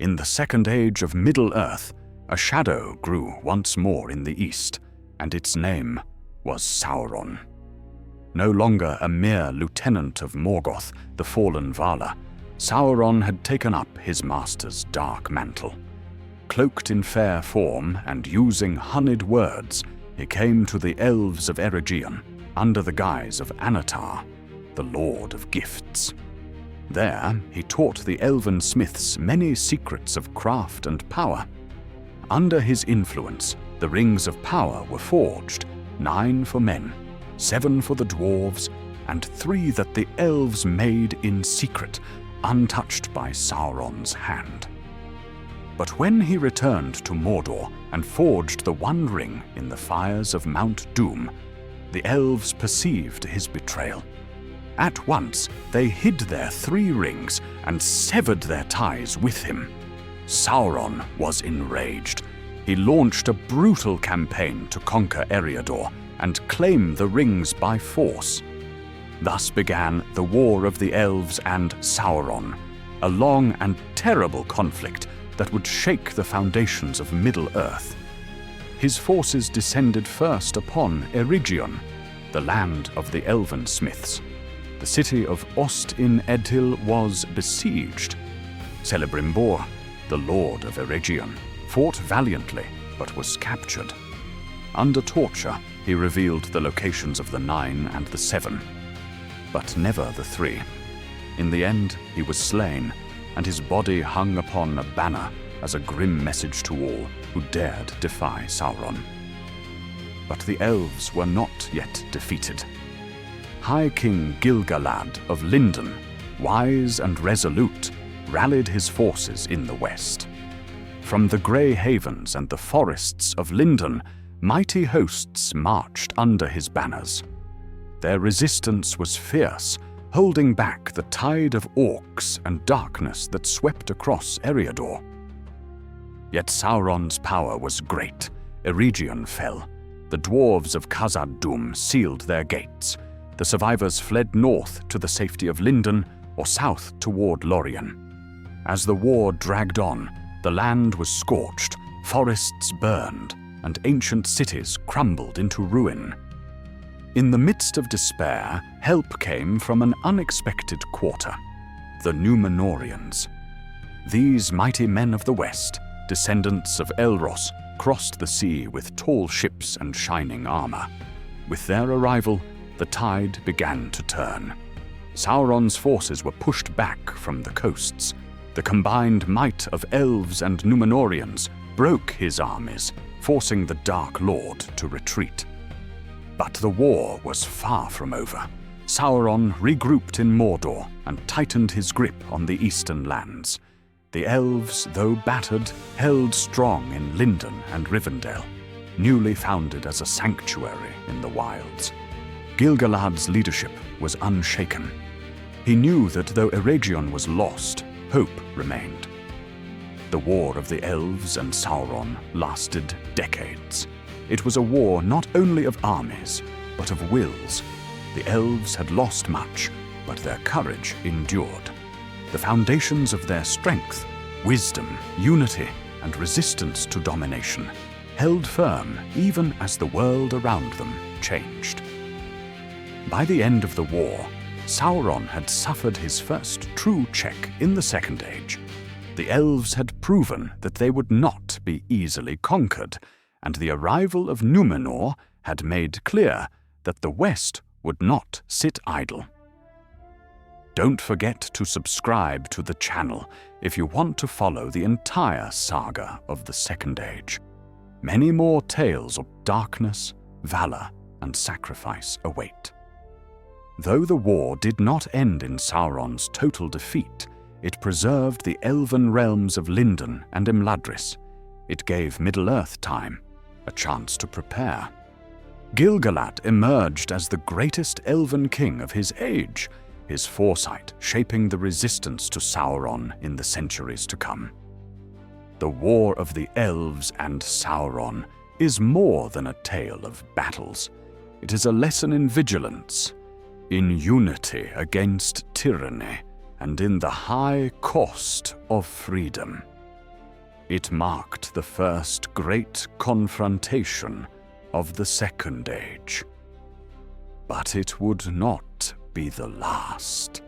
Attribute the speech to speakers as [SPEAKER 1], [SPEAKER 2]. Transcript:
[SPEAKER 1] In the Second Age of Middle-earth, a shadow grew once more in the east, and its name was Sauron. No longer a mere lieutenant of Morgoth, the fallen Vala, Sauron had taken up his master's dark mantle. Cloaked in fair form and using honeyed words, he came to the Elves of Eregion under the guise of Anatar, the Lord of Gifts. There, he taught the elven smiths many secrets of craft and power. Under his influence, the rings of power were forged, 9 for men, 7 for the dwarves, and 3 that the elves made in secret, untouched by Sauron's hand. But when he returned to Mordor and forged the One Ring in the fires of Mount Doom, the elves perceived his betrayal. At once, they hid their 3 rings and severed their ties with him. Sauron was enraged. He launched a brutal campaign to conquer Eriador and claim the rings by force. Thus began the War of the Elves and Sauron, a long and terrible conflict that would shake the foundations of Middle-earth. His forces descended first upon Eregion, the land of the elven smiths. The city of Ost-in-Edhil was besieged. Celebrimbor, the lord of Eregion, fought valiantly but was captured. Under torture, he revealed the locations of the 9 and the 7, but never the 3. In the end, he was slain, and his body hung upon a banner as a grim message to all who dared defy Sauron. But the elves were not yet defeated. High King Gil-galad of Lindon, wise and resolute, rallied his forces in the west. From the grey havens and the forests of Lindon, mighty hosts marched under his banners. Their resistance was fierce, holding back the tide of orcs and darkness that swept across Eriador. Yet Sauron's power was great. Eregion fell. The dwarves of Khazad-dûm sealed their gates. The survivors fled north to the safety of Lindon or south toward Lorien. As the war dragged on, the land was scorched, forests burned, and ancient cities crumbled into ruin. In the midst of despair, help came from an unexpected quarter, the Númenorians. These mighty men of the West, descendants of Elros, crossed the sea with tall ships and shining armor. With their arrival, the tide began to turn. Sauron's forces were pushed back from the coasts. The combined might of elves and Númenorians broke his armies, forcing the Dark Lord to retreat. But the war was far from over. Sauron regrouped in Mordor and tightened his grip on the eastern lands. The elves, though battered, held strong in Lindon and Rivendell, newly founded as a sanctuary in the wilds. Gil-galad's leadership was unshaken. He knew that though Eregion was lost, hope remained. The War of the Elves and Sauron lasted decades. It was a war not only of armies, but of wills. The elves had lost much, but their courage endured. The foundations of their strength, wisdom, unity, and resistance to domination held firm even as the world around them changed. By the end of the war, Sauron had suffered his first true check in the Second Age. The elves had proven that they would not be easily conquered, and the arrival of Numenor had made clear that the West would not sit idle. Don't forget to subscribe to the channel if you want to follow the entire saga of the Second Age. Many more tales of darkness, valor, and sacrifice await. Though the war did not end in Sauron's total defeat, it preserved the elven realms of Lindon and Imladris. It gave Middle-earth time, a chance to prepare. Gil-galad emerged as the greatest elven king of his age, his foresight shaping the resistance to Sauron in the centuries to come. The War of the Elves and Sauron is more than a tale of battles. It is a lesson in vigilance, in unity against tyranny, and in the high cost of freedom. It marked the first great confrontation of the Second Age. But it would not be the last.